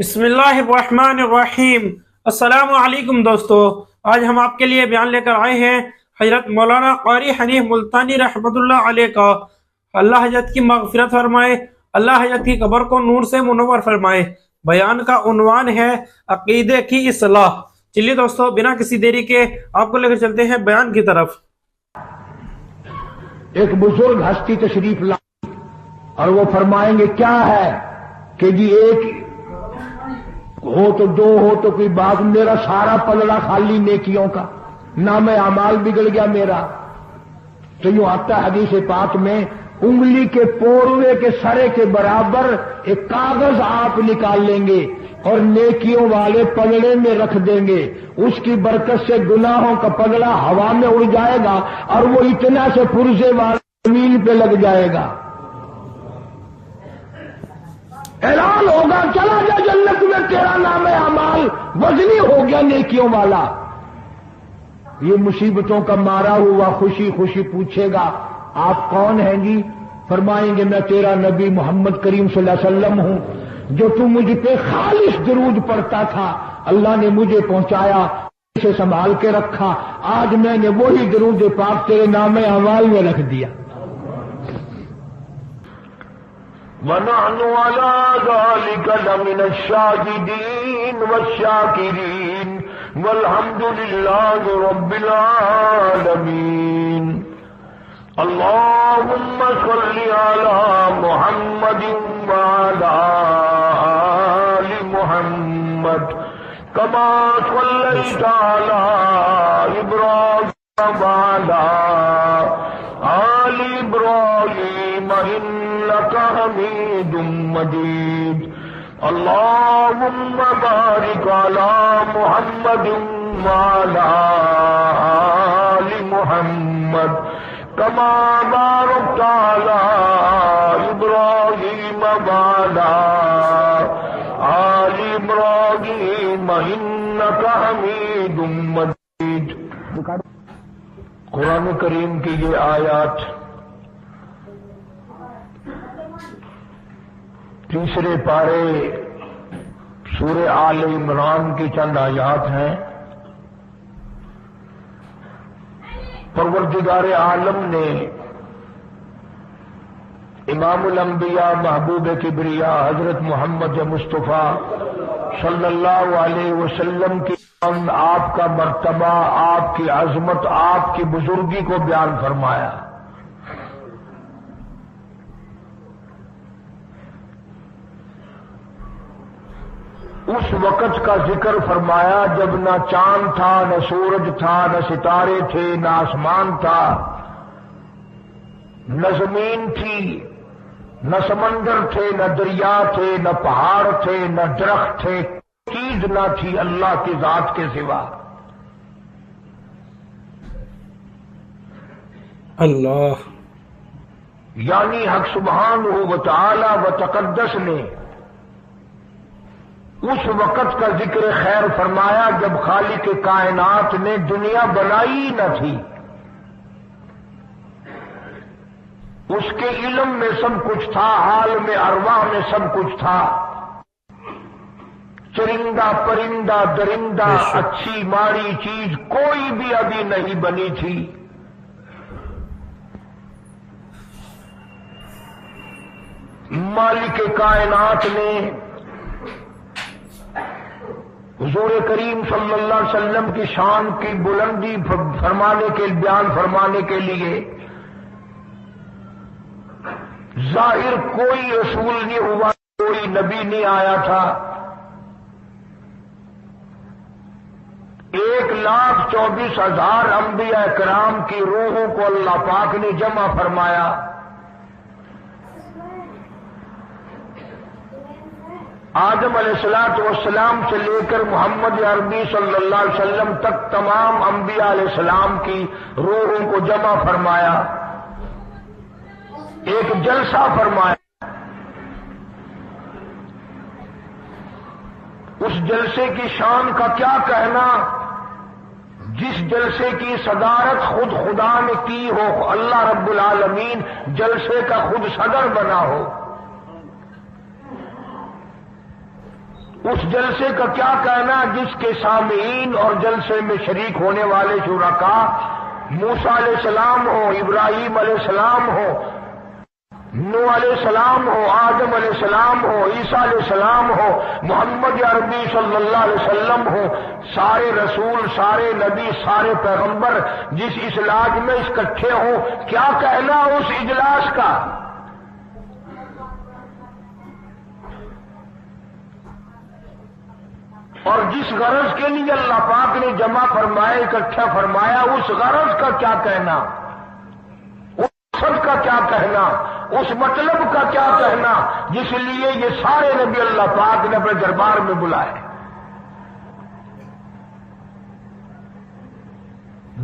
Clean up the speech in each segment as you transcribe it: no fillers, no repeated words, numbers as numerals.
بسم اللہ الرحمن الرحیم۔ السلام علیکم دوستو، آج ہم آپ کے لیے بیان لے کر آئے ہیں حضرت مولانا قاری حنیف ملتانی رحمۃ اللہ علیہ کا۔ اللہ حضرت کی مغفرت فرمائے، اللہ حضرت کی قبر کو نور سے منور فرمائے۔ بیان کا عنوان ہے عقیدے کی اصلاح۔ چلیے دوستو، بنا کسی دیری کے آپ کو لے کر چلتے ہیں بیان کی طرف۔ ایک بزرگ ہستی تشریف لائی اور وہ فرمائیں گے کیا ہے کہ جی ایک ہو تو دو ہو تو کوئی بات، میرا سارا پلڑا خالی نیکیوں کا، نام اعمال بگڑ گیا میرا۔ تو یوں آتا ہے حدیث پاک میں، انگلی کے پوروے کے سرے کے برابر ایک کاغذ آپ نکال لیں گے اور نیکیوں والے پلڑے میں رکھ دیں گے، اس کی برکت سے گناہوں کا پلڑا ہوا میں اڑ جائے گا اور وہ اتنا سے پرزے والا زمین پہ لگ جائے گا۔ اعلان ہوگا چلا جا جنت میں، تیرا نام اعمال وزنی ہو گیا نیکیوں والا۔ یہ مصیبتوں کا مارا ہوا خوشی خوشی پوچھے گا آپ کون ہیں جی؟ فرمائیں گے میں تیرا نبی محمد کریم صلی اللہ علیہ وسلم ہوں، جو تو مجھ پہ خالص درود پڑتا تھا، اللہ نے مجھے پہنچایا، اسے سنبھال کے رکھا، آج میں نے وہی درود پاک تیرے نام اعمال میں رکھ دیا۔ وَنَحْنُ عَلَى ذَلِكَ لَمِنَ الشَّاهِدِينَ وَالشَّاكِرِينَ وَالْحَمْدُ لِلَّهِ رَبِّ الْعَالَمِينَ۔ اللهم صل على محمد وعلى آل محمد كما صليت على إبراهيم وعلى آل إبراهيم إنك حميد مجيد۔ اللهم بارك على محمد وعلى آل محمد كما باركت على إبراهيم وعلى آل إبراهيم إنك حميد مجيد۔ قرآن کریم کی یہ آیات تیسرے پارے سورہ آل عمران کی چند آیات ہیں۔ پروردگار عالم نے امام الانبیاء محبوب کبریا حضرت محمد مصطفیٰ صلی اللہ علیہ وسلم کی آپ کا مرتبہ، آپ کی عظمت، آپ کی بزرگی کو بیان فرمایا۔ اس وقت کا ذکر فرمایا جب نہ چاند تھا، نہ سورج تھا، نہ ستارے تھے، نہ آسمان تھا، نہ زمین تھی، نہ سمندر تھے، نہ دریا تھے، نہ پہاڑ تھے، نہ درخت تھے، چیز نہ تھی اللہ کی ذات کے سوا۔ اللہ یعنی حق سبحانہ و تعالی و تقدس نے اس وقت کا ذکر خیر فرمایا جب خالق کائنات نے دنیا بنائی نہ تھی۔ اس کے علم میں سب کچھ تھا، عالم ارواح میں سب کچھ تھا، چرندہ پرندہ درندہ اچھی ماڑی چیز کوئی بھی ابھی نہیں بنی تھی۔ مالک کائنات نے حضور کریم صلی اللہ علیہ وسلم کی شان کی بلندی بیان فرمانے کے لیے ظاہر کوئی رسول نہیں ہوا، کوئی نبی نہیں آیا تھا۔ 1,24,000 انبیاء کرام کی روحوں کو اللہ پاک نے جمع فرمایا۔ آدم علیہ السلام سے لے کر محمد عربی صلی اللہ علیہ وسلم تک تمام انبیاء علیہ السلام کی روحوں کو جمع فرمایا، ایک جلسہ فرمایا۔ اس جلسے کی شان کا کیا کہنا، جس جلسے کی صدارت خود خدا نے کی ہو، اللہ رب العالمین جلسے کا خود صدر بنا ہو۔ اس جلسے کا کیا کہنا جس کے سامعین اور جلسے میں شریک ہونے والے شرکاء موسیٰ علیہ السلام ہو، ابراہیم علیہ السلام ہو، نوح علیہ السلام ہو، آدم علیہ السلام ہو، عیسیٰ علیہ السلام ہو، محمد عربی صلی اللہ علیہ وسلم ہو، سارے رسول، سارے نبی، سارے پیغمبر جس اجلاس میں اکٹھے ہوں، کیا کہنا اس اجلاس کا؟ اور جس غرض کے لیے اللہ پاک نے جمع فرمایا، اکٹھا فرمایا، اس غرض کا کیا کہنا، اس مقصد کا کیا کہنا، اس مطلب کا کیا کہنا جس لیے یہ سارے نبی اللہ پاک نے اپنے دربار میں بلائے۔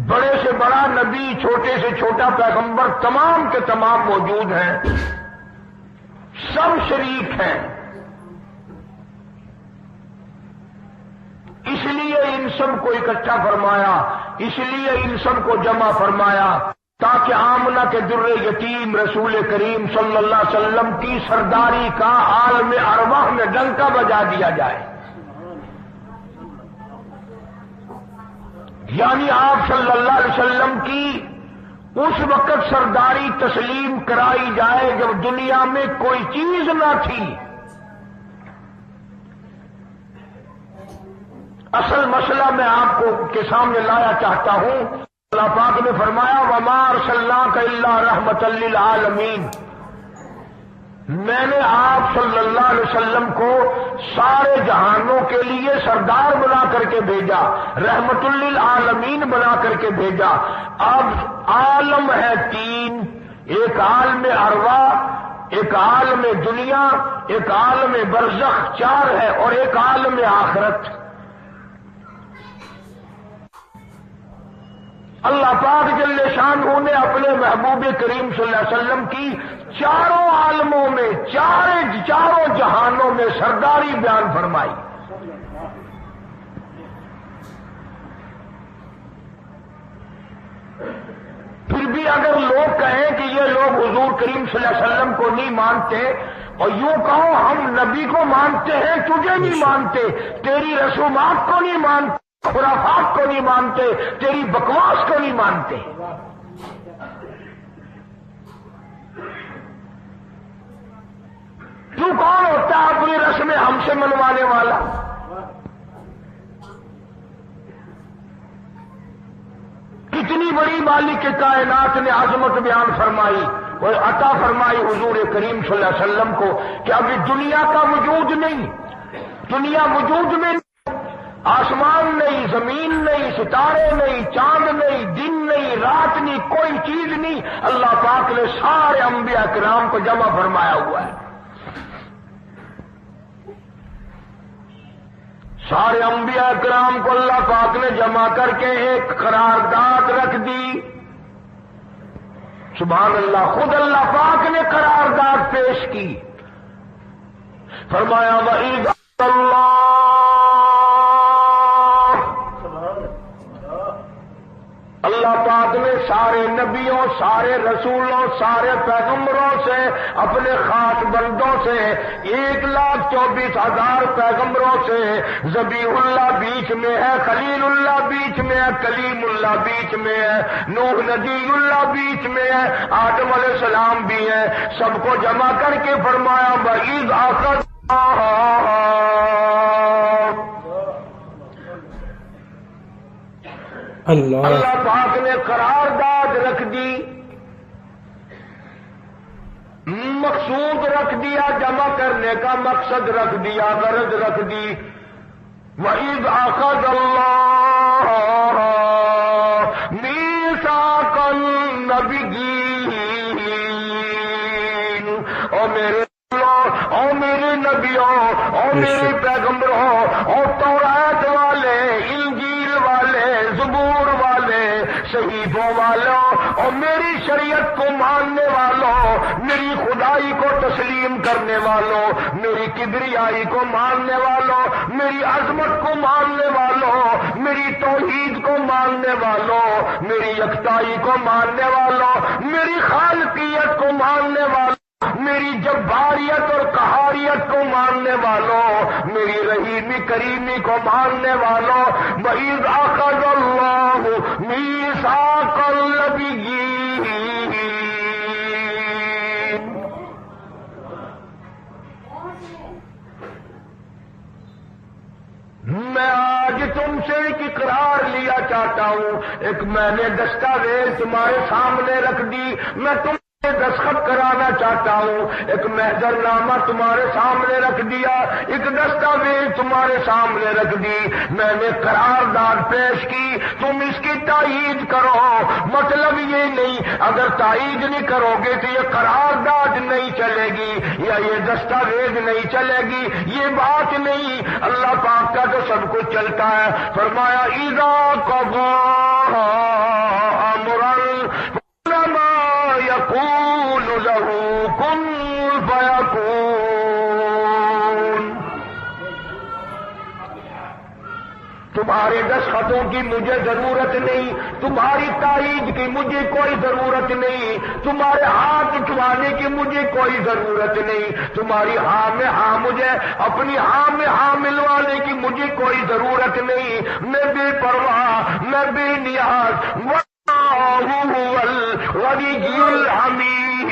بڑے سے بڑا نبی، چھوٹے سے چھوٹا پیغمبر، تمام کے تمام موجود ہیں، سب شریک ہیں۔ اس لیے ان سب کو اکٹھا فرمایا، اس لیے ان سب کو جمع فرمایا تاکہ آمنہ کے در یتیم رسول کریم صلی اللہ علیہ وسلم کی سرداری کا عالم ارواح میں ڈنکا بجا دیا جائے۔ یعنی آپ صلی اللہ علیہ وسلم کی اس وقت سرداری تسلیم کرائی جائے جب دنیا میں کوئی چیز نہ تھی۔ اصل مسئلہ میں آپ کو کے سامنے لایا چاہتا ہوں۔ اللہ پاک نے فرمایا وَمَا أَرْسَلْنَاكَ إِلَّا رَحْمَةً لِّلْعَالَمِينَ، میں نے آپ صلی اللہ علیہ وسلم کو سارے جہانوں کے لیے سردار بنا کر کے بھیجا، رحمت للعالمین بنا کر کے بھیجا۔ اب عالم ہے تین، ایک عالم ارواح، ایک عالم دنیا، ایک عالم برزخ، چار ہے، اور ایک عالم آخرت۔ اللہ پاک جل شانہ نے اپنے محبوب کریم صلی اللہ علیہ وسلم کی چاروں عالموں میں، چاروں جہانوں میں سرداری بیان فرمائی۔ پھر بھی اگر لوگ کہیں کہ یہ لوگ حضور کریم صلی اللہ علیہ وسلم کو نہیں مانتے، اور یوں کہو ہم نبی کو مانتے ہیں، تجھے نہیں مانتے، تیری رسومات کو نہیں مانتے، خرافات کو نہیں مانتے، تیری بکواس کو نہیں مانتے۔ تو کون ہوتا ہے اپنی رسمیں ہم سے منوانے والا؟ کتنی بڑی مالک کے کائنات نے عظمت بیان فرمائی اور عطا فرمائی حضور کریم صلی اللہ علیہ وسلم کو کہ ابھی دنیا کا وجود نہیں، دنیا وجود میں نہیں، آسمان نہیں، زمین نہیں، ستارے نہیں، چاند نہیں، دن نہیں، رات نہیں، کوئی چیز نہیں، اللہ پاک نے سارے انبیاء کرام کو جمع فرمایا ہوا ہے۔ سارے انبیاء کرام کو اللہ پاک نے جمع کر کے ایک قرارداد رکھ دی۔ سبحان اللہ، خود اللہ پاک نے قرارداد پیش کی، فرمایا وَإِذْ اللَّهُ، اللہ پاک نے سارے نبیوں، سارے رسولوں، سارے پیغمبروں سے، اپنے خاص بندوں سے، 1,24,000 پیغمبروں سے، ذبیح اللہ بیچ میں ہے، خلیل اللہ بیچ میں ہے، کلیم اللہ بیچ میں ہے، نوح نبی اللہ بیچ میں ہے، آدم علیہ السلام بھی ہے، سب کو جمع کر کے فرمایا وَإِذْ أَخَذْنَا، اللہ پاک نے قرارداد رکھ دی، مقصود رکھ دیا، جمع کرنے کا مقصد رکھ دیا، غرض رکھ دی۔ وَإِذْ أَخَذَ اللَّهُ مِيثَاقَ النَّبِيِّينَ، او میرے نبیوں، او میرے پیغمبروں، او تورات والے، انجیل والے، زبور والے، صحیفوں والوں، اور میری شریعت کو ماننے والوں، میری خدائی کو تسلیم کرنے والوں، میری کبریائی کو ماننے والوں، میری عظمت کو ماننے والوں، میری توحید کو ماننے والوں، میری یکتائی کو ماننے والوں، میری خالقیت کو ماننے والوں، میری جباریت اور قہاریت کو ماننے والوں، میری رحیمی کریمی کو ماننے والوں، وَإِذْ أَخَذَ اللَّهُ مِيثَاقَ النَّبِيِّينَ، میں آج تم سے ایک اقرار لیا چاہتا ہوں، ایک میں نے دستاویز تمہارے سامنے رکھ دی، میں تم سے دستخط کرانا چاہتا ہوں، ایک محضر نامہ تمہارے سامنے رکھ دیا، ایک دستاویز تمہارے سامنے رکھ دی، میں نے قرارداد پیش کی، تم اس کی تائید کرو۔ مطلب یہ نہیں اگر تائید نہیں کرو گے تو یہ قرارداد نہیں چلے گی یا یہ دستاویز نہیں چلے گی، یہ بات نہیں، اللہ پاک کا تو سب کچھ چلتا ہے۔ فرمایا اذا قضا امرا يقول له كن فيكون۔ تمہارے دستخطوں کی مجھے ضرورت نہیں، تمہاری تائید کی مجھے کوئی ضرورت نہیں، تمہارے ہاتھ اٹھوانے کی مجھے کوئی ضرورت نہیں، تمہاری ہاں میں ہاں مجھے اپنی ہاں میں ہاں ملوانے کی مجھے کوئی ضرورت نہیں، میں بے پرواہ، میں بے نیاز، واللہ هو الغنی الحمید۔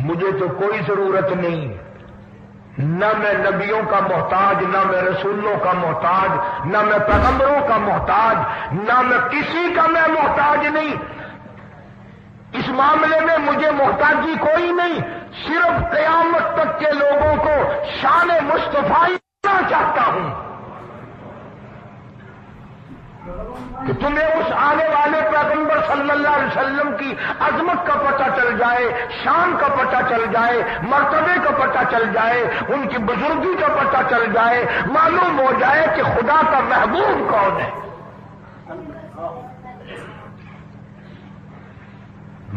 مجھے تو کوئی ضرورت نہیں، نہ میں نبیوں کا محتاج، نہ میں رسولوں کا محتاج، نہ میں پیغمبروں کا محتاج، نہ میں کسی کا میں محتاج نہیں، اس معاملے میں مجھے محتاجی کوئی نہیں، صرف قیامت تک کے لوگوں کو شان مصطفی دینا چاہتا ہوں کہ تمہیں اس آنے والے پیغمبر صلی اللہ علیہ وسلم کی عظمت کا پتہ چل جائے، شان کا پتہ چل جائے، مرتبے کا پتہ چل جائے، ان کی بزرگی کا پتہ چل جائے، معلوم ہو جائے کہ خدا کا محبوب کون ہے۔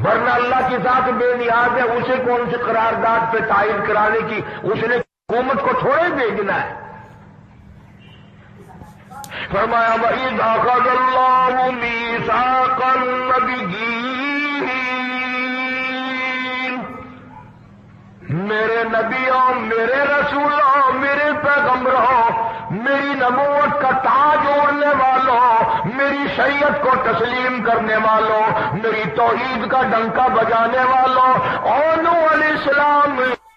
ورنہ اللہ کی ذات بے نیاز ہے، اسے کون سے قرارداد پہ تائید کرانے کی، اس نے حکومت کو تھوڑے بھیجنا ہے۔ فرمایا وَإِذْ أَخَذَ اللَّهُ مِيثَاقَ النَّبِيِّينَ، میرے نبیوں، میرے رسولوں، میرے پیغمبروں، میری نبوت کا تاج اوڑھنے والوں، میری شریعت کو تسلیم کرنے والوں، میری توحید کا ڈنکا بجانے والوں، اور نوح علیہ السلام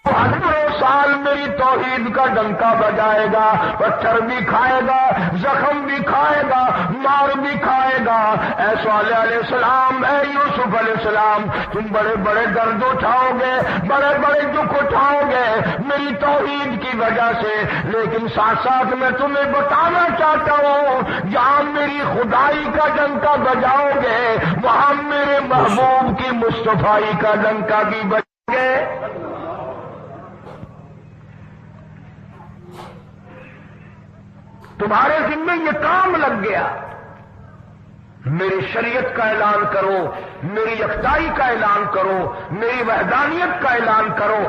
ہزاروں سال میری توحید کا ڈنکا بجائے گا، پتھر بھی کھائے گا، زخم بھی کھائے گا، مار بھی کھائے گا۔ اے صالح علیہ السلام، اے یوسف علیہ السلام، تم بڑے بڑے درد اٹھاؤ گے، بڑے بڑے دکھ اٹھاؤ گے میری توحید کی وجہ سے، لیکن ساتھ ساتھ میں تمہیں بتانا چاہتا ہوں جہاں میری خدائی کا ڈنکا بجاؤ گے وہاں میرے محبوب کی مصطفی کا ڈنکا بھی بجاؤ گے۔ تمہارے ذمہ یہ کام لگ گیا، میری شریعت کا اعلان کرو، میری یکتائی کا اعلان کرو، میری وحدانیت کا اعلان کرو،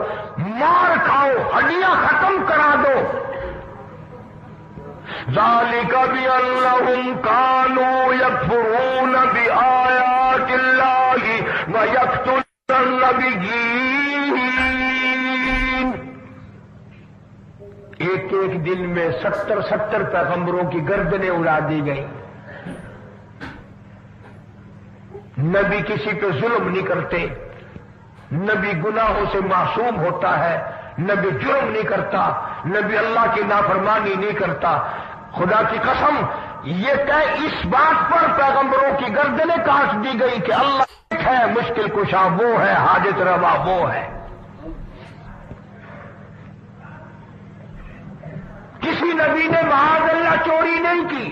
مار کھاؤ، ہڈیاں ختم کرا دو۔ ذالک بأنہم کانوا یکفرون بآیات اللہ ویقتلون النبیین۔ ایک ایک دن میں 70 پیغمبروں کی گردنیں اڑا دی گئیں۔ نبی کسی پہ ظلم نہیں کرتے، نبی گناہوں سے معصوم ہوتا ہے، نبی جرم نہیں کرتا، نبی اللہ کی نافرمانی نہیں کرتا۔ خدا کی قسم یہ کہ اس بات پر پیغمبروں کی گردنیں کاٹ دی گئی کہ اللہ ایک ہے، مشکل کشا وہ ہے، حاجت روا وہ ہے۔ کسی نبی نے معاذ اللہ چوری نہیں کی،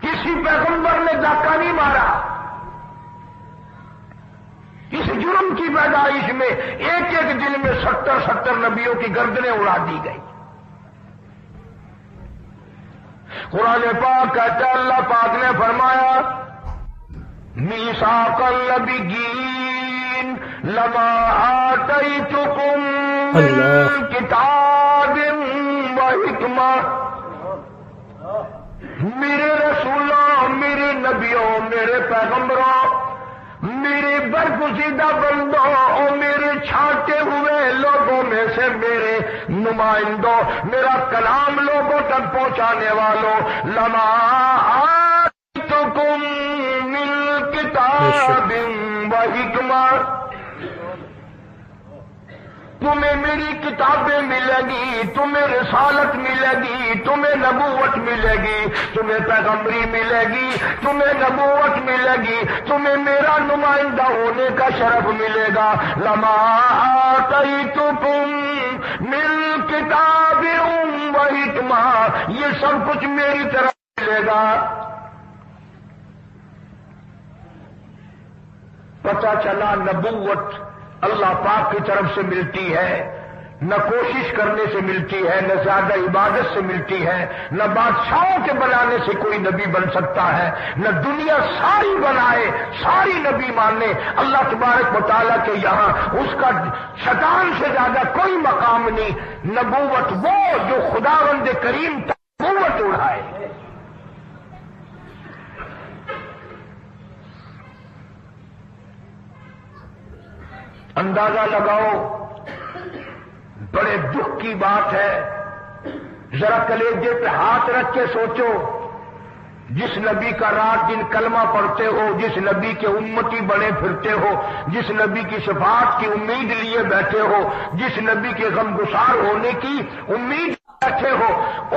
کسی پیغمبر نے ڈاکہ نہیں مارا۔ اس جرم کی پیدائش میں ایک ایک دن میں 70 نبیوں کی گردنیں اڑا دی گئی۔ قرآن پاک کہتا ہے، اللہ پاک نے فرمایا میثاق النبیین لما آتیتکم من کتاب و حکمہ، میرے رسولوں، میرے نبیوں، میرے پیغمبروں، میرے برگزیدہ بندوں اور میرے چھانٹے ہوئے لوگوں میں سے میرے نمائندوں، میرا کلام لوگوں تک پہنچانے والوں، لما آتکم من کتاب و حکمہ، تمہیں میری کتابیں ملے گی، تمہیں رسالت ملے گی، تمہیں نبوت ملے گی، تمہیں پیغمبری ملے گی، تمہیں نبوت ملے گی، تمہیں میرا نمائندہ ہونے کا شرف ملے گا۔ لما آتیتکم من کتاب و حکمہ، یہ سب کچھ میری طرف ملے گا۔ پتہ چلا نبوت اللہ پاک کی طرف سے ملتی ہے، نہ کوشش کرنے سے ملتی ہے، نہ زیادہ عبادت سے ملتی ہے، نہ بادشاہوں کے بنانے سے کوئی نبی بن سکتا ہے، نہ دنیا ساری بنائے ساری نبی مانے اللہ تبارک و تعالیٰ کے یہاں اس کا شیطان سے زیادہ کوئی مقام نہیں۔ نبوت وہ جو خداوند کریم تک نبوت اڑائے۔ اندازہ لگاؤ، بڑے دکھ کی بات ہے، ذرا کلیجے پہ ہاتھ رکھ کے سوچو، جس نبی کا رات دن کلمہ پڑھتے ہو، جس نبی کے امتی بنے پھرتے ہو، جس نبی کی شفاعت کی امید لیے بیٹھے ہو، جس نبی کے غمگسار ہونے کی امید بیٹھے ہو،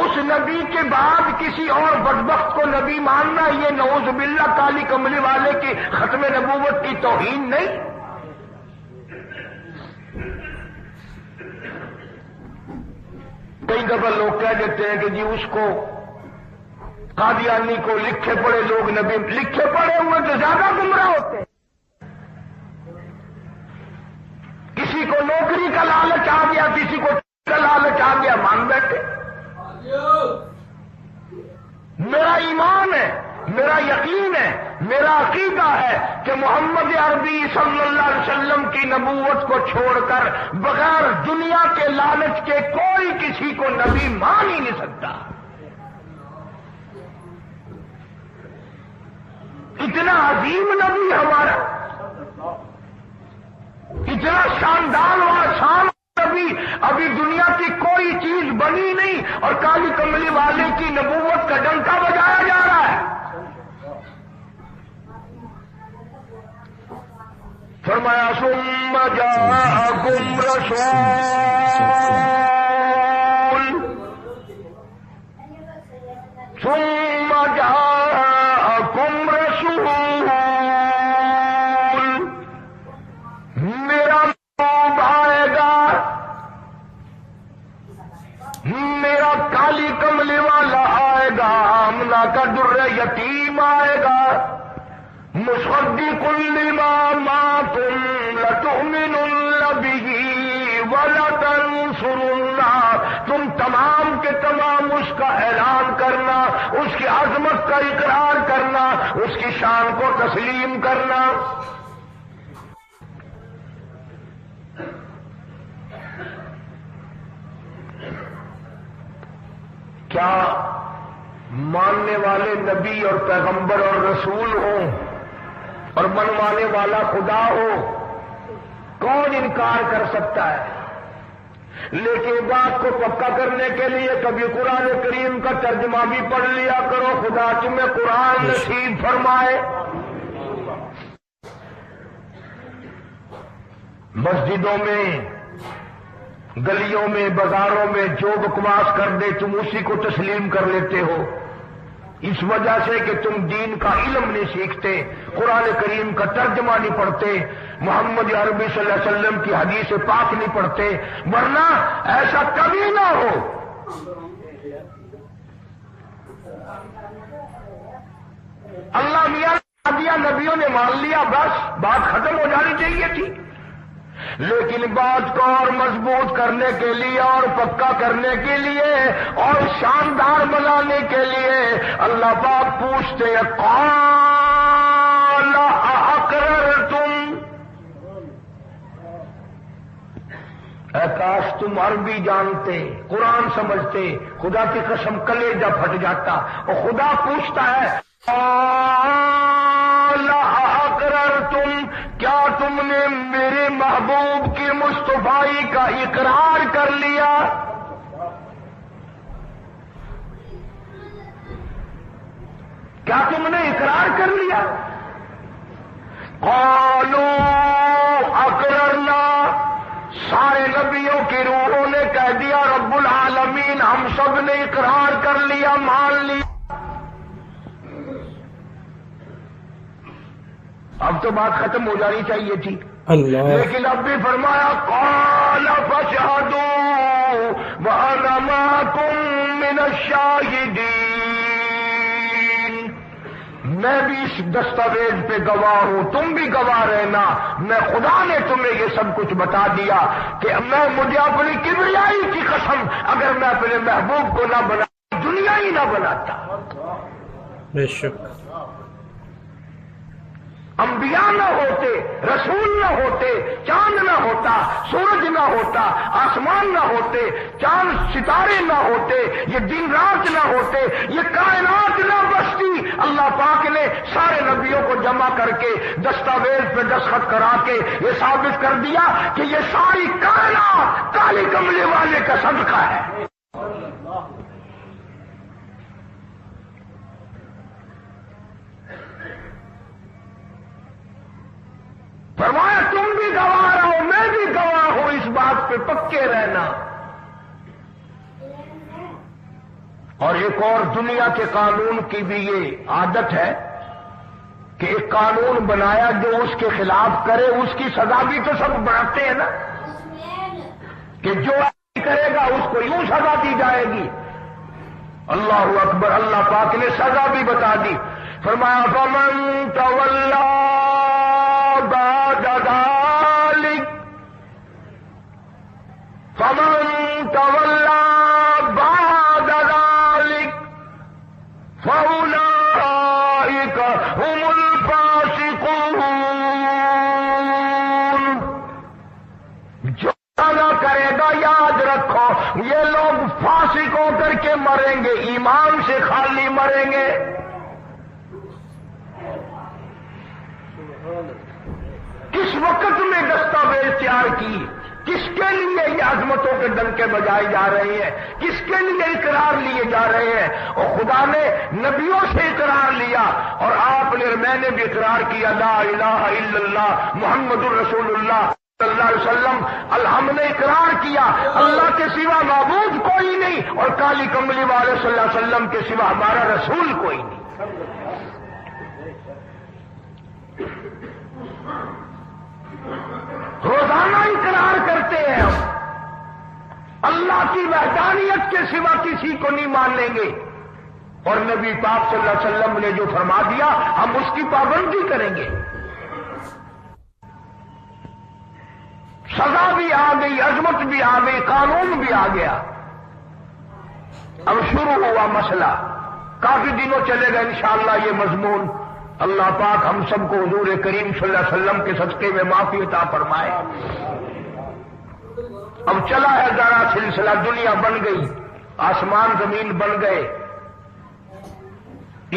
اس نبی کے بعد کسی اور بدبخت کو نبی ماننا یہ نعوذ باللہ کالی کملی والے کی ختم نبوت کی توہین نہیں؟ کئی دفعہ لوگ کہہ دیتے ہیں کہ جی اس کو قادیانی کو لکھے پڑھے لوگ نبی، لکھے پڑھے ہوئے تو زیادہ گمراہ ہوتے ہیں۔ کسی کو نوکری کا لالچ آ گیا، کسی کو کا لالچ آ گیا، مان بیٹھے۔ میرا ایمان ہے، میرا یقین ہے، میرا عقیدہ ہے کہ محمد عربی صلی اللہ علیہ وسلم کی نبوت کو چھوڑ کر بغیر دنیا کے لالچ کے کوئی کسی کو نبی مان ہی نہیں سکتا۔ اتنا عظیم نبی ہمارا، اتنا شاندار و آسان نبی، ابھی دنیا کی کوئی چیز بنی نہیں اور کالی کملی والے کی نبوت کا ڈنکا بجایا جا رہا ہے۔ فرمایا ثم جاءکم رسول، ثم جاءکم رسول، میرا محبوب آئے گا، میرا کالی کملی والا آئے گا، آمنہ کا در یتیم آئے گا، مصدق لما معکم لتؤمنن بہ ولتنصرنہ، تم تمام کے تمام اس کا اعلان کرنا، اس کی عظمت کا اقرار کرنا، اس کی شان کو تسلیم کرنا۔ کیا ماننے والے نبی اور پیغمبر اور رسول ہوں اور منوانے والا خدا ہو، کون انکار کر سکتا ہے؟ لیکن بات کو پکا کرنے کے لیے کبھی قرآن کریم کا ترجمہ بھی پڑھ لیا کرو، خدا تمہیں قرآن نصیب فرمائے۔ مسجدوں میں، گلیوں میں، بازاروں میں جو بکواس کر دے تم اسی کو تسلیم کر لیتے ہو، اس وجہ سے کہ تم دین کا علم نہیں سیکھتے، قرآن کریم کا ترجمہ نہیں پڑھتے، محمد عربی صلی اللہ علیہ وسلم کی حدیث پاک نہیں پڑھتے، ورنہ ایسا کبھی نہ ہو۔ اللہ میاں دیا نبیوں نے مان لیا، بس بات ختم ہو جانی چاہیے تھی، لیکن بات کو اور مضبوط کرنے کے لیے اور پکا کرنے کے لیے اور شاندار بنانے کے لیے اللہ پاک پوچھتے ہیں قال اقررتم، اے کاش تم عربی جانتے، قرآن سمجھتے، خدا کی قسم کلیجہ پھٹ جاتا۔ اور خدا پوچھتا ہے اقررتم، کیا تم نے میرے محبوب کی مصطفائی کا اقرار کر لیا؟ کیا تم نے اقرار کر لیا؟ قالوا اقررنا، سارے نبیوں کی روحوں نے کہہ دیا رب العالمین ہم سب نے اقرار کر لیا، مان لیا۔ اب تو بات ختم ہو جانی چاہیے تھی، لیکن اب بھی فرمایا قال فاشهدوا وانا معكم من الشاهدين، میں بھی اس دستاویز پہ گواہ ہوں، تم بھی گواہ رہنا، میں خدا نے تمہیں یہ سب کچھ بتا دیا کہ مجھے اپنی کبریائی کی قسم اگر میں اپنے محبوب کو نہ بنا دنیا ہی نہ بناتا۔ بے شک انبیاء نہ ہوتے، رسول نہ ہوتے، چاند نہ ہوتا، سورج نہ ہوتا، آسمان نہ ہوتے، چاند ستارے نہ ہوتے، یہ دن رات نہ ہوتے، یہ کائنات نہ بستی، اللہ پاک نے سارے نبیوں کو جمع کر کے دستاویز پہ دستخط کرا کے یہ ثابت کر دیا کہ یہ ساری کائنات کالی کملے والے کا صدقہ ہے۔ فرمایا تم بھی گواہ رہو، میں بھی گواہ ہوں، اس بات پہ پکے رہنا۔ اور ایک اور دنیا کے قانون کی بھی یہ عادت ہے کہ ایک قانون بنایا جو اس کے خلاف کرے اس کی سزا بھی تو سب بناتے ہیں نا، کہ جو کرے گا اس کو یوں سزا دی جائے گی۔ اللہ اکبر، اللہ پاک نے سزا بھی بتا دی، فرمایا فمن تولی بعد ذلك، فمن تولى بعد ذلك فأولئك هم الفاسقون۔ جو نہ کرے گا یاد رکھو یہ لوگ فاسق ہو کر کے مریں گے، ایمان سے خالی مریں گے۔ کس وقت میں دستاویز تیار کی، کس کے لیے یہ عظمتوں کے ڈنکے بجائے جا رہے ہیں، کس کے لیے اقرار لیے جا رہے ہیں؟ اور خدا نے نبیوں سے اقرار لیا اور آپ نے، میں نے بھی اقرار کیا لا الہ الا اللہ محمد الرسول اللہ صلی اللہ علیہ وسلم۔ ہم نے اقرار کیا اللہ کے سوا معبود کوئی نہیں اور کالی کملی والے صلی اللہ علیہ وسلم کے سوا ہمارا رسول کوئی نہیں۔ روزانہ اقرار کرتے ہیں ہم، اللہ کی وحدانیت کے سوا کسی کو نہیں مانیں گے، اور نبی پاک صلی اللہ علیہ وسلم نے جو فرما دیا ہم اس کی پابندی کریں گے۔ سزا بھی آ گئی، عظمت بھی آ گئی، قانون بھی آ گیا۔ اب شروع ہوا مسئلہ، کافی دنوں چلے گا انشاءاللہ یہ مضمون۔ اللہ پاک ہم سب کو حضور کریم صلی اللہ علیہ وسلم کے صدقے میں معافی عطا فرمائے۔ اب چلا ہے ذرا سلسلہ، دنیا بن گئی، آسمان زمین بن گئے،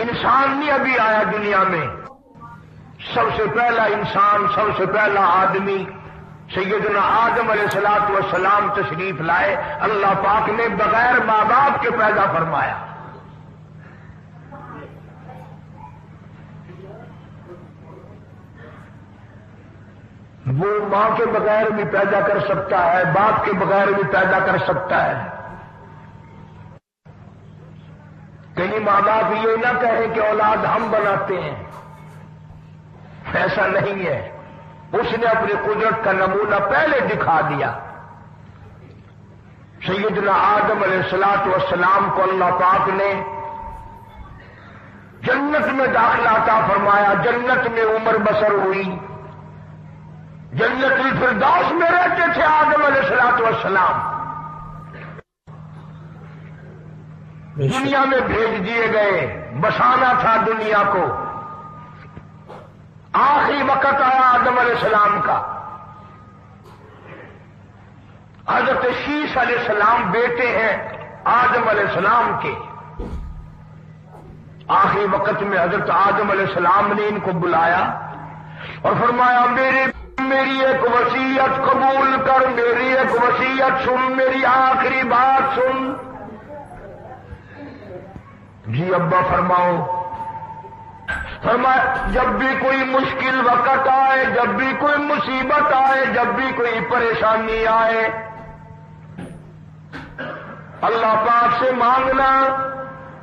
انسان نہیں ابھی آیا دنیا میں۔ سب سے پہلا انسان، سب سے پہلا آدمی سیدنا آدم علیہ الصلوۃ والسلام تشریف لائے، اللہ پاک نے بغیر ماں باپ کے پیدا فرمایا۔ وہ ماں کے بغیر بھی پیدا کر سکتا ہے، باپ کے بغیر بھی پیدا کر سکتا ہے۔ کہیں ماں باپ یہ نہ کہیں کہ اولاد ہم بناتے ہیں، ایسا نہیں ہے، اس نے اپنی قدرت کا نمونہ پہلے دکھا دیا۔ سیدنا آدم علیہ الصلوۃ والسلام کو اللہ پاک نے جنت میں داخلہ عطا فرمایا، جنت میں عمر بسر ہوئی، جنت الفردوس میں رہتے تھے آدم علیہ الصلوۃ والسلام۔ دنیا میں بھیج دیے گئے، بسانا تھا دنیا کو۔ آخری وقت آیا آدم علیہ السلام کا۔ حضرت شیش علیہ السلام بیٹے ہیں آدم علیہ السلام کے، آخری وقت میں حضرت آدم علیہ السلام نے ان کو بلایا اور فرمایا میری ایک وصیت قبول کر، میری ایک وصیت سن، میری آخری بات سن۔ جی ابا فرماؤ۔ فرمایا جب بھی کوئی مشکل وقت آئے، جب بھی کوئی مصیبت آئے، جب بھی کوئی پریشانی آئے، اللہ پاک سے مانگنا،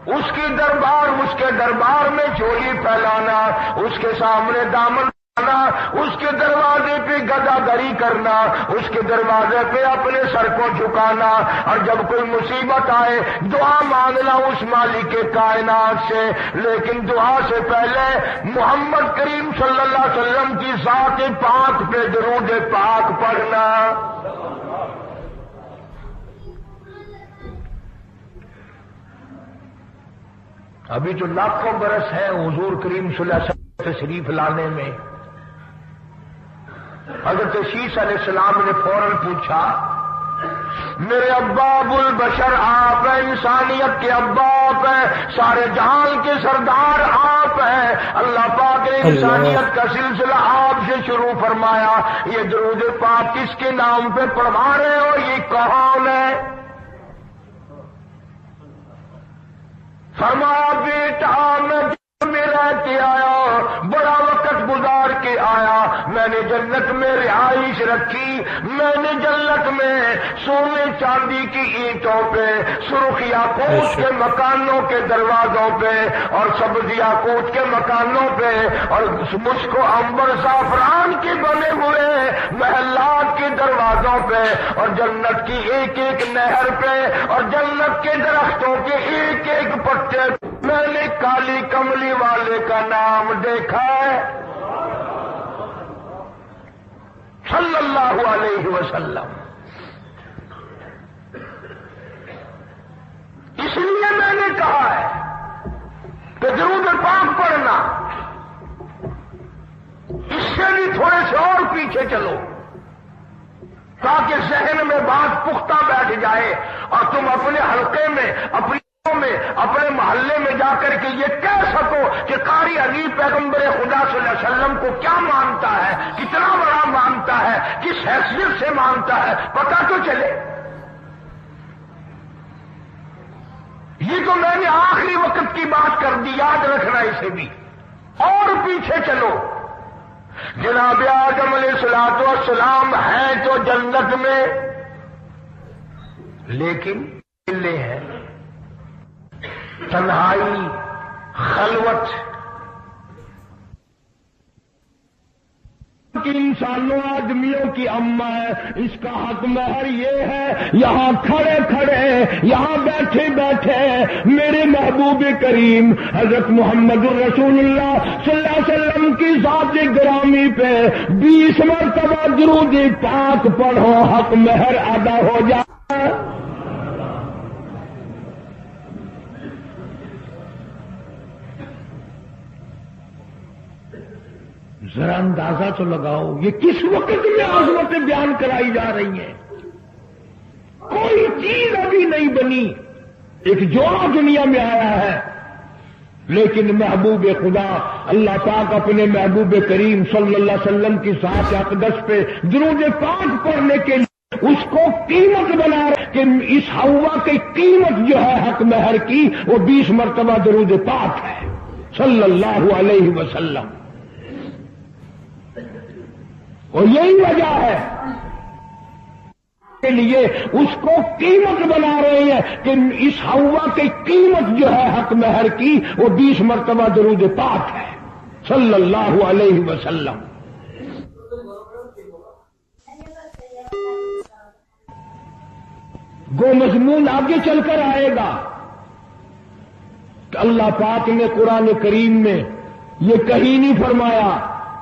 اس کے دربار میں جھولی پھیلانا، اس کے سامنے دامن اٹھانا، اس کے دروازے پہ گداگری کرنا، اس کے دروازے پہ اپنے سر کو جھکانا، اور جب کوئی مصیبت آئے دعا مانگنا اس مالک کے کائنات سے، لیکن دعا سے پہلے محمد کریم صلی اللہ علیہ وسلم کی ذات پاک پہ درود پاک پڑھنا۔ ابھی جو لاکھوں برس ہے حضور کریم صلی اللہ علیہ وسلم تشریف لانے میں، حضرت شیس علیہ السلام نے فوراً پوچھا میرے ابا ابو البشر آپ ہیں، انسانیت کے ابا آپ ہیں، سارے جہان کے سردار آپ ہیں، اللہ پاک نے انسانیت کا سلسلہ آپ سے شروع فرمایا، یہ درود پاک کس کے نام پہ پڑھوا رہے ہو، یہ کون ہے؟ فرمایا بیٹا میں رہ کے آیا، بڑا وقت گزار کے آیا، میں نے جنت میں رہائش رکھی، میں نے جنت میں سونے چاندی کی اینٹوں پہ، سرخ یاقوت کے مکانوں کے دروازوں پہ اور سبز یاقوت کے مکانوں پہ اور مشک و عنبر زعفران کے بنے ہوئے محلات کے دروازوں پہ اور جنت کی ایک ایک نہر پہ اور جنت کے درختوں کے ایک ایک پتے میں نے کالی کملی والے کا نام دیکھا ہے صلی اللہ علیہ وسلم۔ اس لیے میں نے کہا ہے کہ درود پاک پڑھنا، اس سے بھی تھوڑے سے اور پیچھے چلو تاکہ ذہن میں بات پختہ بیٹھ جائے اور تم اپنے حلقے میں اپنے محلے میں جا کر کے یہ کہہ سکو کہ قاری علی پیغمبر خدا صلی اللہ علیہ وسلم کو کیا مانتا ہے، کتنا بڑا مانتا ہے، کس حیثیت سے مانتا ہے، پتہ تو چلے۔ یہ تو میں نے آخری وقت کی بات کر دی، یاد رکھنا اسے بھی۔ اور پیچھے چلو، جناب آدم علیہ الصلوۃ والسلام ہیں تو جنت میں، لیکن ملے ہیں، تنہائی، خلوت کہ انسانوں آدمیوں کی اماں ہے، اس کا حق مہر یہ ہے، یہاں کھڑے کھڑے، یہاں بیٹھے بیٹھے میرے محبوب کریم حضرت محمد الرسول اللہ صلی اللہ علیہ وسلم کی ذات گرامی پہ 20 مرتبہ درود پاک پڑھو، حق مہر ادا ہو جائے۔ ذرا اندازہ تو لگاؤ یہ کس وقت میں عظمتیں بیان کرائی جا رہی ہیں، کوئی چیز ابھی نہیں بنی، ایک جوڑا دنیا میں آیا ہے، لیکن محبوب خدا اللہ پاک اپنے محبوب کریم صلی اللہ علیہ وسلم کی ذات اقدس پہ درود پاک پڑھنے کے لیے اس کو قیمت بنا رہے کہ اس ہوا کی قیمت جو ہے حق مہر کی وہ 20 مرتبہ درود پاک ہے صلی اللہ علیہ وسلم۔ اور یہی وجہ ہے کے لیے اس کو قیمت بنا رہے ہیں کہ اس ہوا کی قیمت جو ہے حق مہر کی وہ 20 مرتبہ درود پاک ہے صلی اللہ علیہ وسلم۔ وہ مضمون آگے چل کر آئے گا کہ اللہ پاک نے قرآن کریم میں یہ کہیں نہیں فرمایا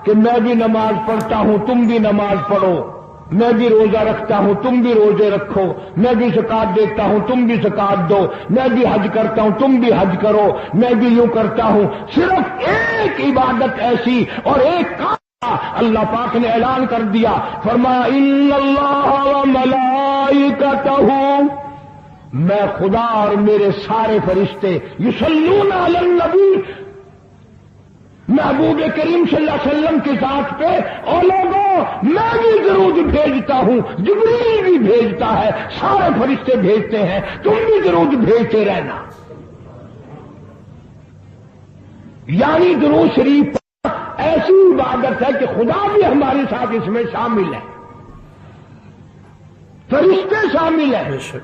کہ میں بھی نماز پڑھتا ہوں تم بھی نماز پڑھو، میں بھی روزہ رکھتا ہوں تم بھی روزے رکھو، میں بھی زکات دیتا ہوں تم بھی زکات دو، میں بھی حج کرتا ہوں تم بھی حج کرو، میں بھی یوں کرتا ہوں۔ صرف ایک عبادت ایسی اور ایک کام اللہ پاک نے اعلان کر دیا، فرمایا ان اللہ و ملائکتہ میں خدا اور میرے سارے فرشتے یصلون علی النبی، محبوب کریم صلی اللہ علیہ وسلم کی ذات پہ، اور لوگوں میں بھی درود بھیجتا ہوں، جبریل بھی بھیجتا ہے، سارے فرشتے بھیجتے ہیں، تم بھی درود بھیجتے رہنا۔ یعنی درود شریف ایسی عبادت ہے کہ خدا بھی ہمارے ساتھ اس میں شامل ہے، فرشتے شامل ہیں۔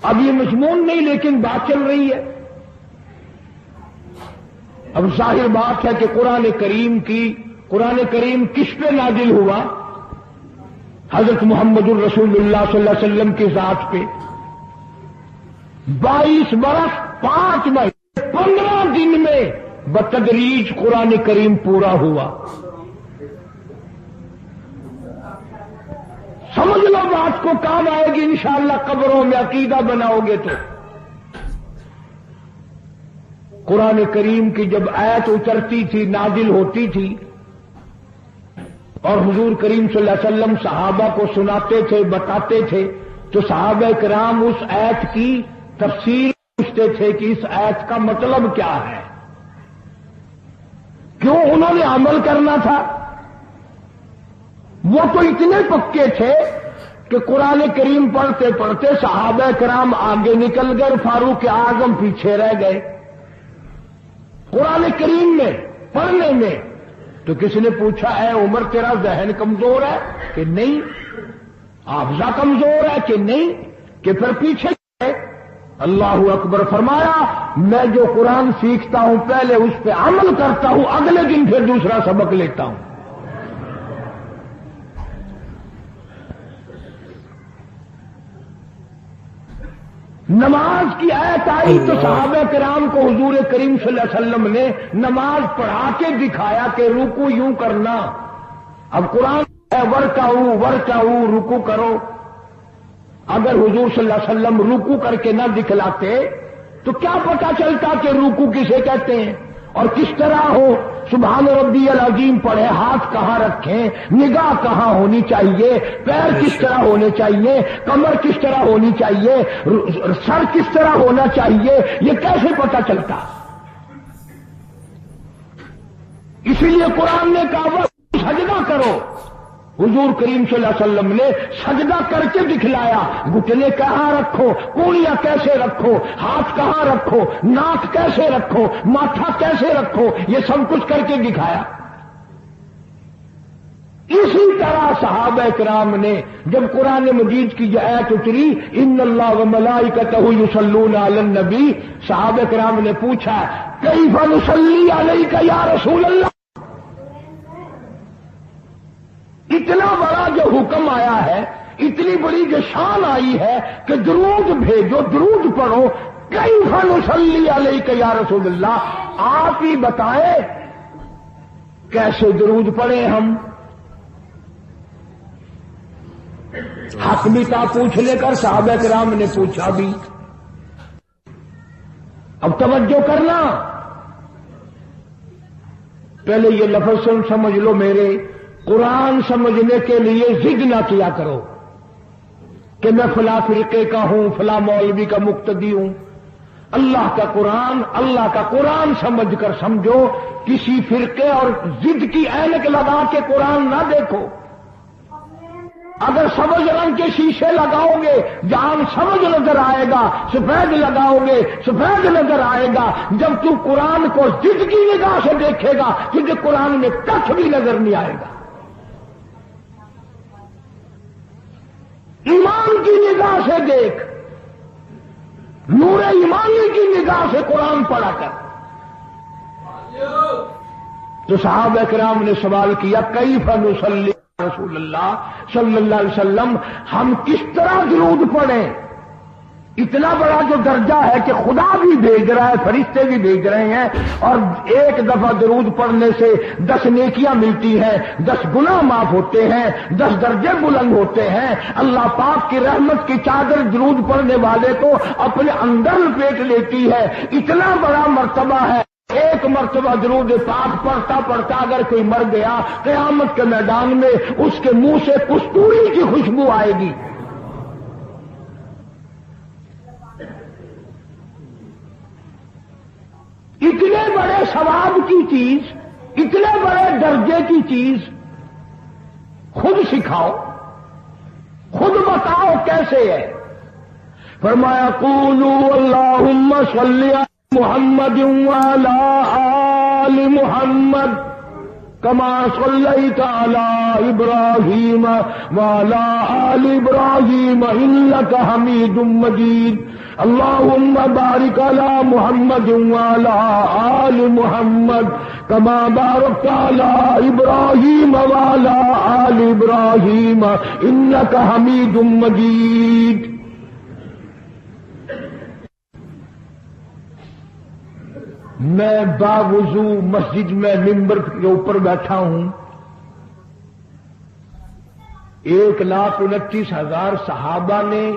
اب یہ مضمون نہیں، لیکن بات چل رہی ہے۔ اب ظاہر بات ہے کہ قرآن کریم کس پہ نازل ہوا؟ حضرت محمد الرسول اللہ صلی اللہ علیہ وسلم کی ذات پہ۔ 22 برس 5 مہینے 15 دن میں بتدریج قرآن کریم پورا ہوا۔ سمجھ لو بات کو، کام آئے گی انشاءاللہ قبروں میں عقیدہ بناؤ گے تو۔ قرآن کریم کی جب آیت اترتی تھی، نازل ہوتی تھی، اور حضور کریم صلی اللہ علیہ وسلم صحابہ کو سناتے تھے، بتاتے تھے، تو صحابہ کرام اس آیت کی تفسیر پوچھتے تھے کہ اس آیت کا مطلب کیا ہے، کیوں انہوں نے عمل کرنا تھا۔ وہ تو اتنے پکے تھے کہ قرآن کریم پڑھتے پڑھتے صحابہ کرام آگے نکل گئے، فاروق اعظم پیچھے رہ گئے۔ قرآن کریم میں پڑھنے میں تو کسی نے پوچھا، اے عمر تیرا ذہن کمزور ہے کہ نہیں، حافظہ کمزور ہے کہ نہیں، کہ پھر پیچھے گئے۔ اللہ اکبر فرمایا، میں جو قرآن سیکھتا ہوں پہلے اس پہ عمل کرتا ہوں، اگلے دن پھر دوسرا سبق لیتا ہوں۔ نماز کی آیت آئی تو صحابہ کرام کو حضور کریم صلی اللہ علیہ وسلم نے نماز پڑھا کے دکھایا کہ رکوع یوں کرنا۔ اب قرآن ہے ورکعوا رکوع کرو۔ اگر حضور صلی اللہ علیہ وسلم رکوع کر کے نہ دکھلاتے تو کیا پتہ چلتا کہ رکوع کسے کہتے ہیں اور کس طرح ہو۔ سبحان ربی العظیم پڑھے، ہاتھ کہاں رکھیں، نگاہ کہاں ہونی چاہیے، پیر کس طرح ہونے چاہیے، کمر کس طرح ہونی چاہیے، سر کس طرح ہونا چاہیے، یہ کیسے پتہ چلتا؟ اسی لیے قرآن نے کہا سجدہ کرو۔ حضور کریم صلی اللہ علیہ وسلم نے سجدہ کر کے دکھلایا، گھٹنے کہاں رکھو، کونیاں کیسے رکھو، ہاتھ کہاں رکھو، ناک کیسے رکھو، ماتھا کیسے رکھو، یہ سب کچھ کر کے دکھایا۔ اسی طرح صحابہ کرام نے جب قرآن مجید کی جو آیت اتری، ان اللہ وملائکتہ یصلون علی النبی، صحابہ کرام نے پوچھا کیف نصلی علیک یا رسول اللہ۔ اتنا بڑا جو حکم آیا ہے، اتنی بڑی جو شان آئی ہے کہ درود بھیجو، درود پڑھو، کیف نصلی علیک یا رسول اللہ، آپ ہی بتائیں کیسے درود پڑھیں ہم۔ حق بھی تھا پوچھنے کر، صحابہ کرام نے پوچھا بھی۔ اب توجہ کرنا، پہلے یہ لفظ سمجھ لو میرے، قرآن سمجھنے کے لیے ضد نہ کیا کرو کہ میں فلاں فرقے کا ہوں، فلاں مولوی کا مقتدی ہوں۔ اللہ کا قرآن سمجھ کر سمجھو، کسی فرقے اور ضد کی اینک لگا کے قرآن نہ دیکھو۔ اگر سبز رنگ کے شیشے لگاؤ گے جہاں سبز نظر آئے گا، سفید لگاؤ گے سفید نظر آئے گا۔ جب تو قرآن کو ضد کی نگاہ سے دیکھے گا تجھے قرآن میں کچھ بھی نظر نہیں آئے گا۔ ایمان کی نگاہ سے دیکھ، نور ایمانی کی نگاہ سے قرآن پڑھا کر۔ تو صحابہ کرام نے سوال کیا کیف نصلی رسول اللہ صلی اللہ علیہ وسلم، ہم کس طرح درود پڑھیں؟ اتنا بڑا جو درجہ ہے کہ خدا بھی بھیج رہا ہے، فرشتے بھی بھیج رہے ہیں، اور ایک دفعہ درود پڑھنے سے 10 نیکیاں ملتی ہیں، 10 گناہ معاف ہوتے ہیں، 10 درجے بلند ہوتے ہیں۔ اللہ پاک کی رحمت کی چادر درود پڑھنے والے کو اپنے اندر لپیٹ لیتی ہے۔ اتنا بڑا مرتبہ ہے۔ ایک مرتبہ درود پاک پڑھتا پڑھتا اگر کوئی مر گیا، قیامت کے میدان میں اس کے منہ سے کستوری کی خوشبو آئے گی۔ اتنے بڑے ثواب کی چیز، اتنے بڑے درجے کی چیز خود سکھاؤ، خود بتاؤ کیسے ہے؟ فرمایا قولوا اللہم صلی علی محمد وعلی آل محمد کما صلیت علی ابراہیم وعلی آل ابراہیم انک حمید مجید اللہم بارک علی محمد وعلی آل محمد کما بارکت علی ابراہیم وعلی آل ابراہیم انک حمید مجید۔ میں باوضو مسجد میں ممبر کے اوپر بیٹھا ہوں، 1,29,000 صحابہ نے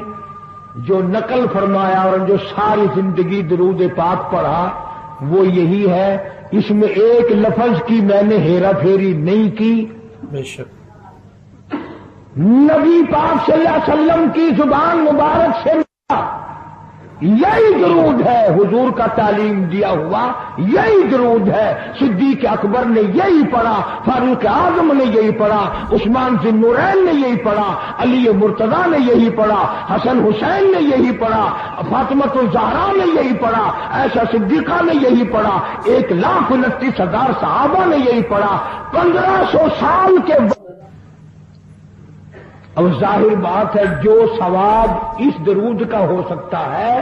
جو نقل فرمایا اور جو ساری زندگی درود پاک پڑھا وہ یہی ہے، اس میں ایک لفظ کی میں نے ہیرا پھیری نہیں کی۔ بے شک نبی پاک صلی اللہ علیہ وسلم کی زبان مبارک سے یہی درود ہے، حضور کا تعلیم دیا ہوا یہی درود ہے۔ صدیق اکبر نے یہی پڑھا، فاروق اعظم نے یہی پڑھا، عثمان ذی النورین نے یہی پڑھا، علی مرتضی نے یہی پڑھا، حسن حسین نے یہی پڑھا، فاطمہ الزہرا نے یہی پڑھا، عائشہ صدیقہ نے یہی پڑھا، 1,29,000 صحابہ نے یہی پڑھا 1500 سال کے بعد۔ اب ظاہر بات ہے جو ثواب اس درود کا ہو سکتا ہے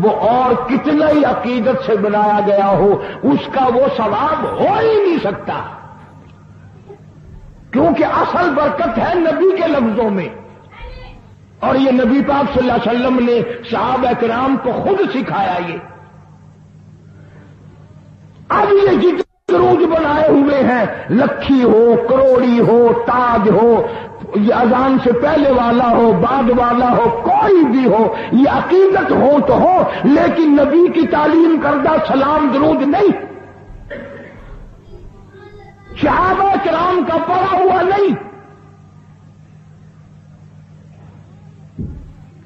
وہ اور کتنا ہی عقیدت سے بنایا گیا ہو اس کا وہ ثواب ہو ہی نہیں سکتا، کیونکہ اصل برکت ہے نبی کے لفظوں میں، اور یہ نبی پاک صلی اللہ علیہ وسلم نے صحابہ کرام کو خود سکھایا۔ یہ اب یہ جتنے درود بنائے ہوئے ہیں، لکھی ہو، کروڑی ہو، تاج ہو، یہ اذان سے پہلے والا ہو، بعد والا ہو، کوئی بھی ہو، یہ عقیدت ہو تو ہو، لیکن نبی کی تعلیم کردہ سلام درود نہیں، صحابہ کرام کا پڑھا ہوا نہیں۔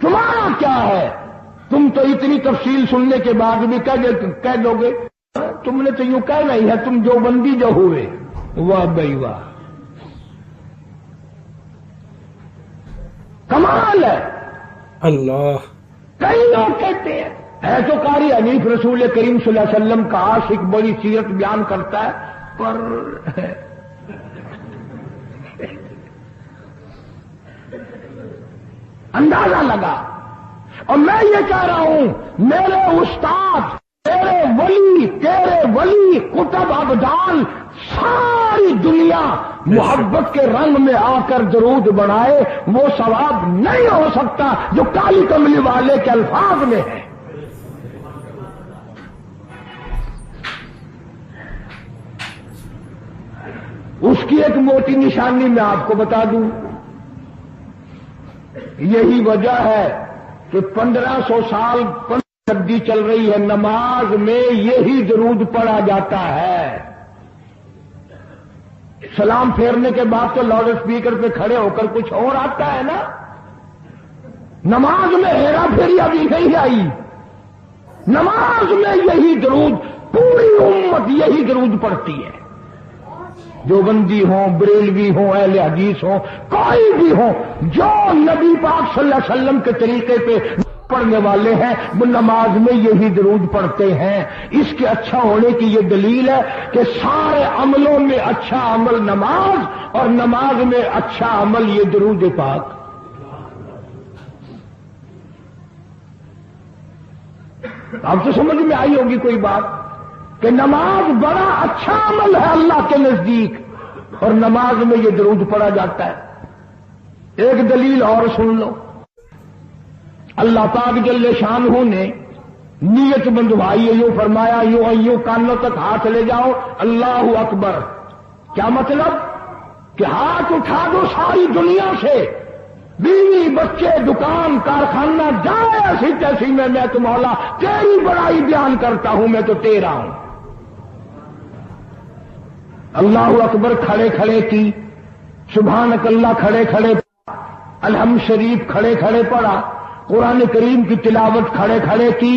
تمہارا کیا ہے؟ تم تو اتنی تفصیل سننے کے بعد بھی کہہ دو گے، تم نے تو یوں کہنا ہی ہے تم جو بندی جو ہوئے۔ واہ بھائی واہ، کمال ہے۔ اللہ، کئی لوگ کہتے ہیں ہے تو قاری حنیف رسول کریم صلی اللہ علیہ وسلم کا عاشق، بڑی سیرت بیان کرتا ہے، پر اندازہ لگا۔ اور میں یہ کہہ رہا ہوں میرے استاد، تیرے ولی کتب ابدال ساری دنیا محبت کے رنگ میں آ کر درود بنائے، وہ ثواب نہیں ہو سکتا جو کالی کملی والے کے الفاظ میں ہے۔ اس کی ایک موٹی نشانی میں آپ کو بتا دوں، یہی وجہ ہے کہ 1500 سال صدی چل رہی ہے، نماز میں یہی درود پڑھا جاتا ہے۔ سلام پھیرنے کے بعد تو لاؤڈ اسپیکر پہ کھڑے ہو کر کچھ اور آتا ہے نا، نماز میں ہیرا پھیری ابھی نہیں آئی، نماز میں یہی درود، پوری امت یہی درود پڑھتی ہے، جو بندی ہوں، بریلوی ہوں، اہل حدیث ہوں، کوئی بھی ہوں، جو نبی پاک صلی اللہ علیہ وسلم کے طریقے پہ پڑھنے والے ہیں وہ نماز میں یہی درود پڑھتے ہیں۔ اس کے اچھا ہونے کی یہ دلیل ہے کہ سارے عملوں میں اچھا عمل نماز، اور نماز میں اچھا عمل یہ درود پاک۔ اب تو سمجھ میں آئی ہوگی کوئی بات کہ نماز بڑا اچھا عمل ہے اللہ کے نزدیک، اور نماز میں یہ درود پڑھا جاتا ہے۔ ایک دلیل اور سن لو، اللہ پاک جل شانہ نے نیت بندھوائی ہے، یوں فرمایا، یوں کانوں تک ہاتھ لے جاؤ، اللہ اکبر۔ کیا مطلب؟ کہ ہاتھ اٹھا دو ساری دنیا سے، بیوی بچے دکان کارخانہ جائے ایسی تیسی میں تو مولا تیری بڑائی بیان کرتا ہوں، میں تو تیرا ہوں۔ اللہ اکبر کھڑے کھڑے کی، سبحانک اللہ کھڑے کھڑے، الحمد شریف کھڑے کھڑے پڑھا، قرآن کریم کی تلاوت کھڑے کھڑے کی،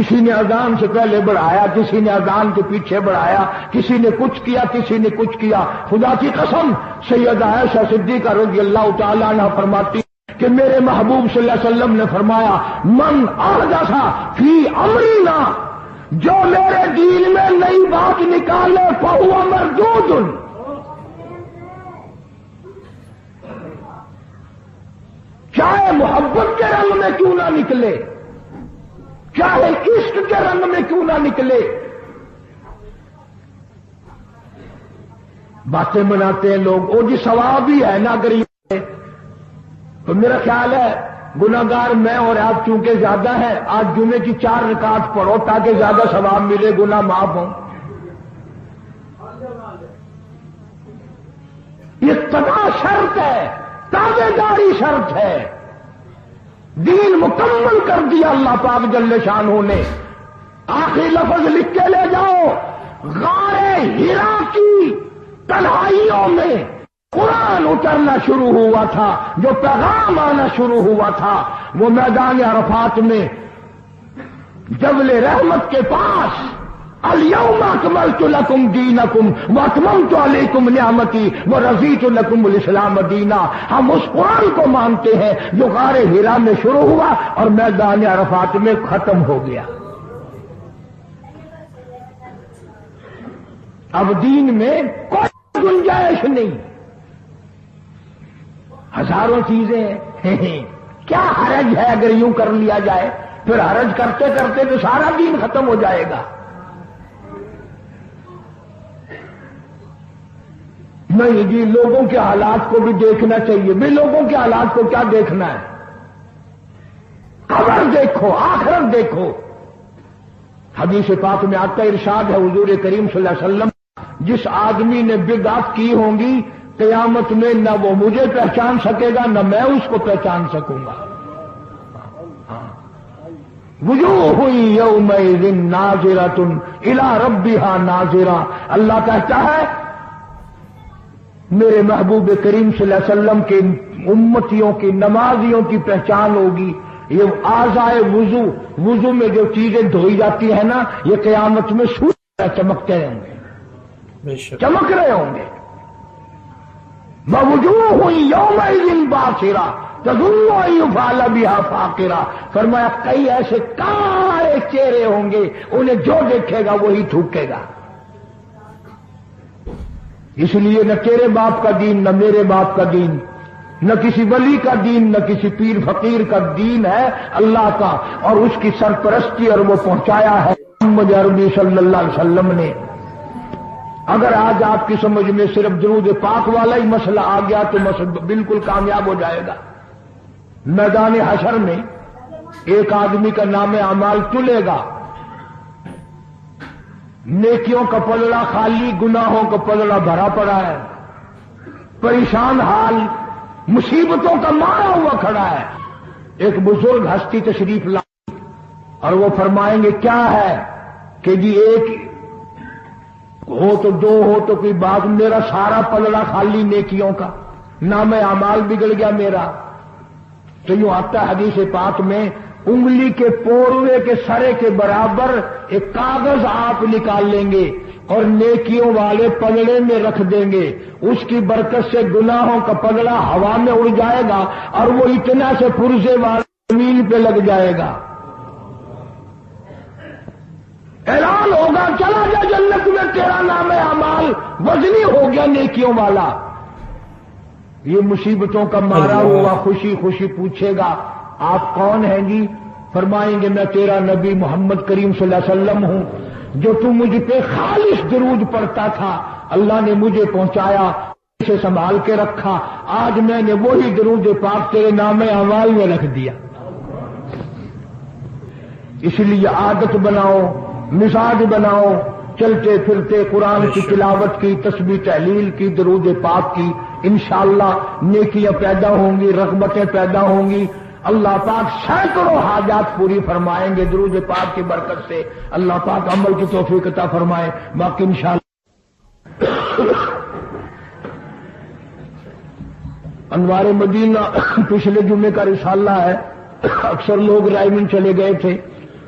کسی نے اذان سے پہلے بڑھایا، کسی نے اذان کے پیچھے بڑھایا، کسی نے کچھ کیا، کسی نے کچھ کیا۔ خدا کی قسم سیدہ عائشہ صدیقہ رضی اللہ تعالیٰ عنہ فرماتی کہ میرے محبوب صلی اللہ علیہ وسلم نے فرمایا من احدث فی امرنا، جو میرے دین میں نئی بات نکالے فہو مردود، چاہے محبت کے رنگ میں کیوں نہ نکلے، چاہے عشق کے رنگ میں کیوں نہ نکلے۔ باتیں بناتے ہیں لوگ، وہ جی ثواب ہی ہے نا اگر یہ، تو میرا خیال ہے گناہگار میں اور آپ چونکہ زیادہ ہے، آج جمعے کی 4 رکعت پڑھو تاکہ زیادہ ثواب ملے، گناہ معاف ہوں۔ اتباع شرط ہے، تابعداری شرط ہے۔ دین مکمل کر دیا اللہ پاک جل شانہ نے۔ آخری لفظ لکھ کے لے جاؤ، غار ہرا کی تنہائیوں میں قرآن اترنا شروع ہوا تھا، جو پیغام آنا شروع ہوا تھا وہ میدان عرفات میں جبل رحمت کے پاس الیوم اکملت لکم دینکم واتممت علیکم نعمتی ورضیت لکم الاسلام دینا۔ ہم اس قرآن کو مانتے ہیں جو غار ہرا میں شروع ہوا اور میدان عرفات میں ختم ہو گیا۔ اب دین میں کوئی گنجائش نہیں، ہزاروں چیزیں ہیں، کیا حرج ہے اگر یوں کر لیا جائے؟ پھر حرج کرتے کرتے تو سارا دین ختم ہو جائے گا۔ نہیں جی، لوگوں کے حالات کو بھی دیکھنا چاہیے۔ بھی لوگوں کے حالات کو کیا دیکھنا ہے؟ قبر دیکھو، آخرت دیکھو۔ حدیث پاک میں آتا ارشاد ہے حضور کریم صلی اللہ علیہ وسلم، جس آدمی نے بدعت کی ہوں گی قیامت میں نہ وہ مجھے پہچان سکے گا نہ میں اس کو پہچان سکوں گا۔ وجوہ یومئذ ناظرۃ الی ربھا ناظرہ، اللہ کہتا ہے میرے محبوب کریم صلی اللہ علیہ وسلم کے امتیوں کی نمازیوں کی پہچان ہوگی۔ یہ اعضائے وضو میں جو چیزیں دھوئی جاتی ہیں نا، یہ قیامت میں سورج چمکتے رہیں گے، چمک رہے ہوں گے۔ وَوُجُوهٌ يَوْمَئِذٍ بَاسِرَةٌ تَظُنُّ أَن يُفْعَلَ بِهَا فَاقِرَةٌ، فرمایا کئی ایسے کالے چہرے ہوں گے، انہیں جو دیکھے گا وہی تھوکے گا۔ اس لیے نہ تیرے باپ کا دین، نہ میرے باپ کا دین، نہ کسی ولی کا دین، نہ کسی پیر فقیر کا دین ہے، اللہ کا، اور اس کی سرپرستی اور وہ پہنچایا ہے محمد عربی صلی اللہ علیہ وسلم نے۔ اگر آج آپ کی سمجھ میں صرف درود پاک والا ہی مسئلہ آ گیا تو مسئلہ بالکل کامیاب ہو جائے گا۔ میدان حشر میں ایک آدمی کا نام اعمال تلے گا، نیکیوں کا پلڑا خالی، گناہوں کا پلڑا بھرا پڑا ہے، پریشان حال، مصیبتوں کا مارا ہوا کھڑا ہے۔ ایک بزرگ ہستی تشریف لائی اور وہ فرمائیں گے کیا ہے کہ جی ایک ہو تو دو ہو تو کوئی بات، میرا سارا پلڑا خالی نیکیوں کا، نام اعمال بگڑ گیا میرا۔ تو یوں آتا ہے حدیث پاک میں، انگلی کے پوروے کے سرے کے برابر ایک کاغذ آپ نکال لیں گے اور نیکیوں والے پلڑے میں رکھ دیں گے، اس کی برکت سے گناہوں کا پلڑا ہوا میں اڑ جائے گا اور وہ اتنا سے پرزے والے زمین پہ لگ جائے گا۔ اعلان ہوگا چلا جا جنت میں، تیرا نام اعمال وزنی ہو گیا نیکیوں والا۔ یہ مصیبتوں کا مارا ہوا خوشی خوشی پوچھے گا آپ کون ہیں جی؟ فرمائیں گے میں تیرا نبی محمد کریم صلی اللہ علیہ وسلم ہوں، جو تم مجھ پہ خالص درود پڑھتا تھا، اللہ نے مجھے پہنچایا، اسے سنبھال کے رکھا، آج میں نے وہی درود پاک تیرے نام اعمال میں رکھ دیا۔ اس لیے عادت بناؤ، مزاج بناؤ، چلتے پھرتے قرآن کی تلاوت کی، تسبیح تحلیل کی، درود پاک کی، انشاءاللہ نیکیاں پیدا ہوں گی، رغبتیں پیدا ہوں گی، اللہ پاک سینکڑوں حاجات پوری فرمائیں گے درود پاک کی برکت سے۔ اللہ پاک عمل کی توفیق عطا فرمائے۔ باقی انشاءاللہ انوار مدینہ پچھلے جمعے کا رسالہ ہے، اکثر لوگ رائمن چلے گئے تھے،